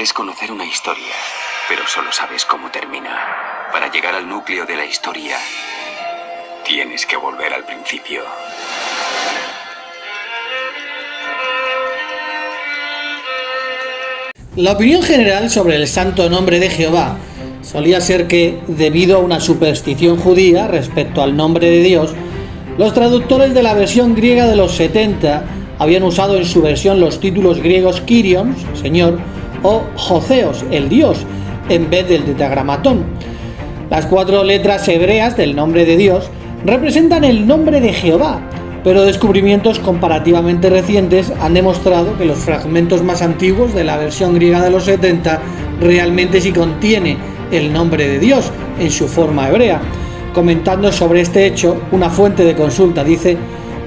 Crees conocer una historia, pero solo sabes cómo termina. Para llegar al núcleo de la historia, tienes que volver al principio. La opinión general sobre el santo nombre de Jehová solía ser que, debido a una superstición judía respecto al nombre de Dios, los traductores de la versión griega de los 70 habían usado en su versión los títulos griegos Kyrios, Señor, o Joseos, el Dios, en vez del tetragramatón. Las 4 letras hebreas del nombre de Dios representan el nombre de Jehová, pero descubrimientos comparativamente recientes han demostrado que los fragmentos más antiguos de la versión griega de los 70 realmente sí contiene el nombre de Dios en su forma hebrea. Comentando sobre este hecho, una fuente de consulta dice: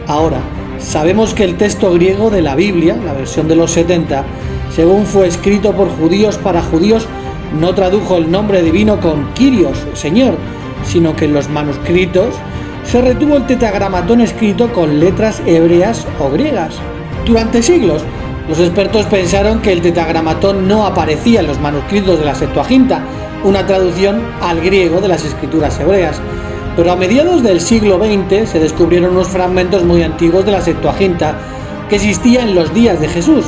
ahora, sabemos que el texto griego de la Biblia, la versión de los 70, según fue escrito por judíos para judíos, no tradujo el nombre divino con Kyrios, Señor, sino que en los manuscritos se retuvo el tetragramatón escrito con letras hebreas o griegas. Durante siglos, los expertos pensaron que el tetragramatón no aparecía en los manuscritos de la Septuaginta, una traducción al griego de las escrituras hebreas. Pero a mediados del siglo XX se descubrieron unos fragmentos muy antiguos de la Septuaginta que existía en los días de Jesús.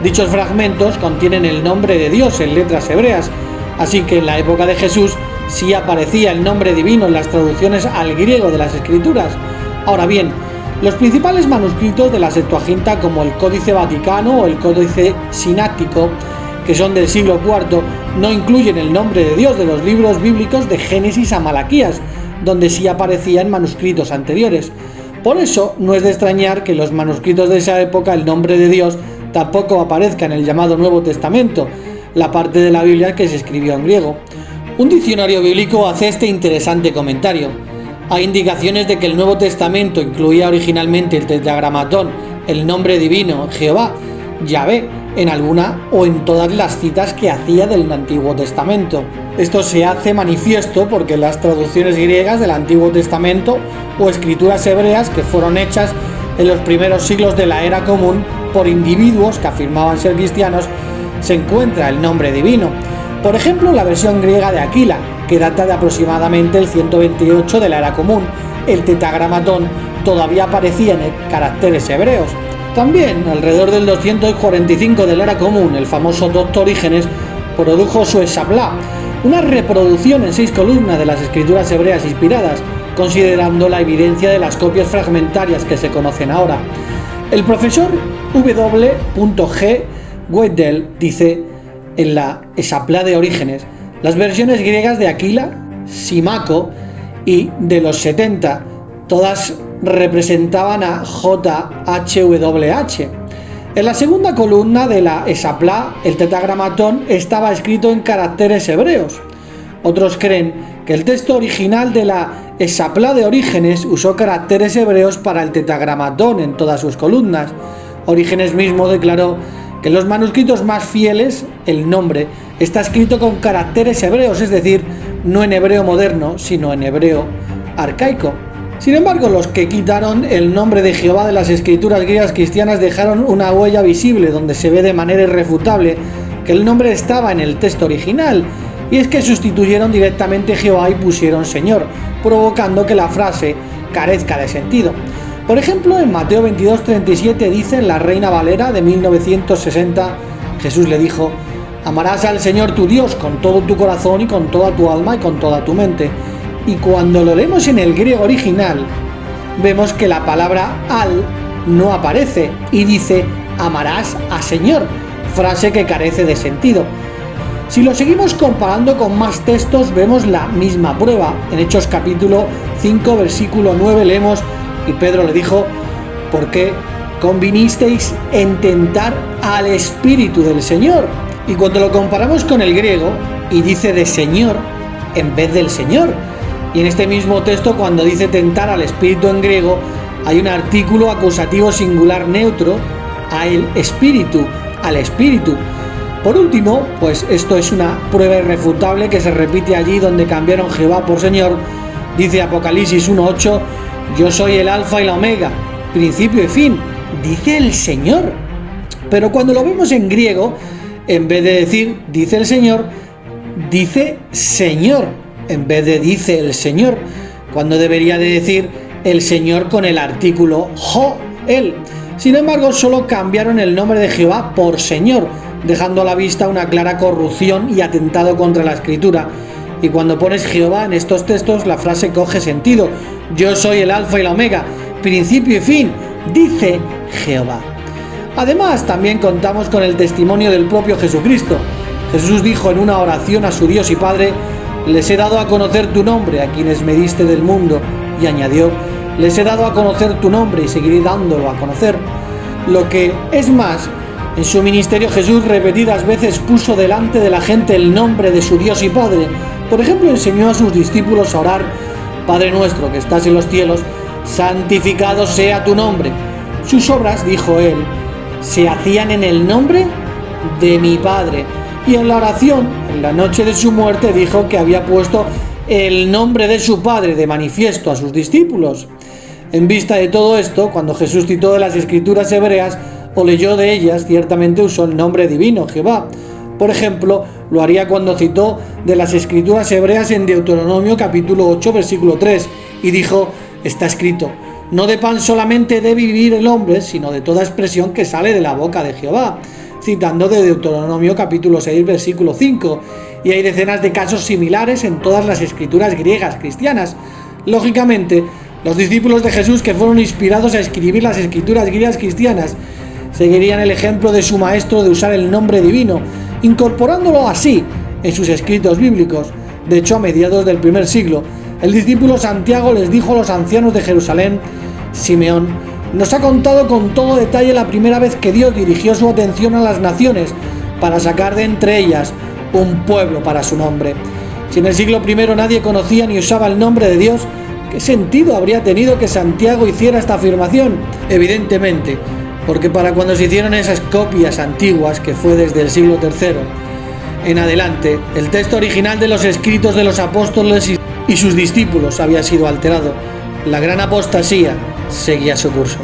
Dichos fragmentos contienen el nombre de Dios en letras hebreas, así que en la época de Jesús sí aparecía el nombre divino en las traducciones al griego de las escrituras. Ahora bien, los principales manuscritos de la Septuaginta, como el Códice Vaticano o el Códice Sináctico, que son del siglo IV, no incluyen el nombre de Dios de los libros bíblicos de Génesis a Malaquías, donde sí aparecía en manuscritos anteriores. Por eso no es de extrañar que en los manuscritos de esa época el nombre de Dios tampoco aparezca en el llamado Nuevo Testamento, la parte de la Biblia que se escribió en griego. Un diccionario bíblico hace este interesante comentario: hay indicaciones de que el Nuevo Testamento incluía originalmente el tetragramatón, el nombre divino, Jehová, Yahvé, en alguna o en todas las citas que hacía del Antiguo Testamento. Esto se hace manifiesto porque las traducciones griegas del Antiguo Testamento o escrituras hebreas que fueron hechas en los primeros siglos de la era común por individuos que afirmaban ser cristianos, se encuentra el nombre divino. Por ejemplo, la versión griega de Aquila, que data de aproximadamente el 128 de la era común, el tetragramatón todavía aparecía en caracteres hebreos. También, alrededor del 245 de la era común, el famoso Doctor Orígenes produjo su Hexaplá, una reproducción en 6 columnas de las escrituras hebreas inspiradas, considerando la evidencia de las copias fragmentarias que se conocen ahora. El profesor W. G. Weddell dice en la Hexaplá de Orígenes: las versiones griegas de Aquila, Simaco y de los 70, todas representaban a JHWH. En la segunda columna de la Hexaplá, el tetragramatón estaba escrito en caracteres hebreos. Otros creen que el texto original de la Hexaplá de Orígenes usó caracteres hebreos para el tetragramatón en todas sus columnas. Orígenes mismo declaró que en los manuscritos más fieles el nombre está escrito con caracteres hebreos, es decir, no en hebreo moderno, sino en hebreo arcaico. Sin embargo, los que quitaron el nombre de Jehová de las escrituras griegas cristianas dejaron una huella visible donde se ve de manera irrefutable que el nombre estaba en el texto original, y es que sustituyeron directamente Jehová y pusieron Señor, provocando que la frase carezca de sentido. Por ejemplo, en Mateo 22:37 dice en la Reina Valera de 1960, Jesús le dijo: amarás al Señor tu Dios con todo tu corazón y con toda tu alma y con toda tu mente. Y cuando lo leemos en el griego original, vemos que la palabra al no aparece y dice amarás a Señor, frase que carece de sentido. Si lo seguimos comparando con más textos, vemos la misma prueba. En Hechos capítulo 5, versículo 9 leemos: y Pedro le dijo: ¿por qué convinisteis en tentar al Espíritu del Señor? Y cuando lo comparamos con el griego, y dice de Señor en vez del Señor. Y en este mismo texto, cuando dice tentar al Espíritu en griego, hay un artículo acusativo singular neutro, a el Espíritu, al Espíritu. Por último, pues esto es una prueba irrefutable que se repite allí donde cambiaron Jehová por Señor. Dice Apocalipsis 1:8: yo soy el alfa y la omega, principio y fin, dice el Señor. Pero cuando lo vemos en griego, en vez de decir dice el Señor, dice Señor, en vez de dice el Señor, cuando debería de decir el Señor con el artículo jo, él. Sin embargo, solo cambiaron el nombre de Jehová por Señor, dejando a la vista una clara corrupción y atentado contra la Escritura. Y cuando pones Jehová en estos textos, la frase coge sentido. Yo soy el alfa y la omega, principio y fin, dice Jehová. Además, también contamos con el testimonio del propio Jesucristo. Jesús dijo en una oración a su Dios y Padre: les he dado a conocer tu nombre a quienes me diste del mundo, y añadió: les he dado a conocer tu nombre y seguiré dándolo a conocer. Lo que es más, en su ministerio Jesús repetidas veces puso delante de la gente el nombre de su Dios y Padre. Por ejemplo, enseñó a sus discípulos a orar: Padre nuestro que estás en los cielos, santificado sea tu nombre. Sus obras, dijo él, se hacían en el nombre de mi Padre. Y en la oración, en la noche de su muerte, dijo que había puesto el nombre de su Padre de manifiesto a sus discípulos. En vista de todo esto, cuando Jesús citó de las Escrituras hebreas o leyó de ellas, ciertamente usó el nombre divino, Jehová. Por ejemplo, lo haría cuando citó de las Escrituras hebreas en Deuteronomio capítulo 8, versículo 3, y dijo: está escrito, no de pan solamente debe vivir el hombre, sino de toda expresión que sale de la boca de Jehová, citando de Deuteronomio capítulo 6, versículo 5, y hay decenas de casos similares en todas las escrituras griegas cristianas. Lógicamente, los discípulos de Jesús que fueron inspirados a escribir las escrituras griegas cristianas seguirían el ejemplo de su maestro de usar el nombre divino, incorporándolo así en sus escritos bíblicos. De hecho, a mediados del primer siglo, el discípulo Santiago les dijo a los ancianos de Jerusalén: Simeón nos ha contado con todo detalle la primera vez que Dios dirigió su atención a las naciones para sacar de entre ellas un pueblo para su nombre. Si en el siglo I nadie conocía ni usaba el nombre de Dios, ¿qué sentido habría tenido que Santiago hiciera esta afirmación? Evidentemente, porque para cuando se hicieron esas copias antiguas, que fue desde el siglo III en adelante, el texto original de los escritos de los apóstoles y sus discípulos había sido alterado. La gran apostasía seguía su curso.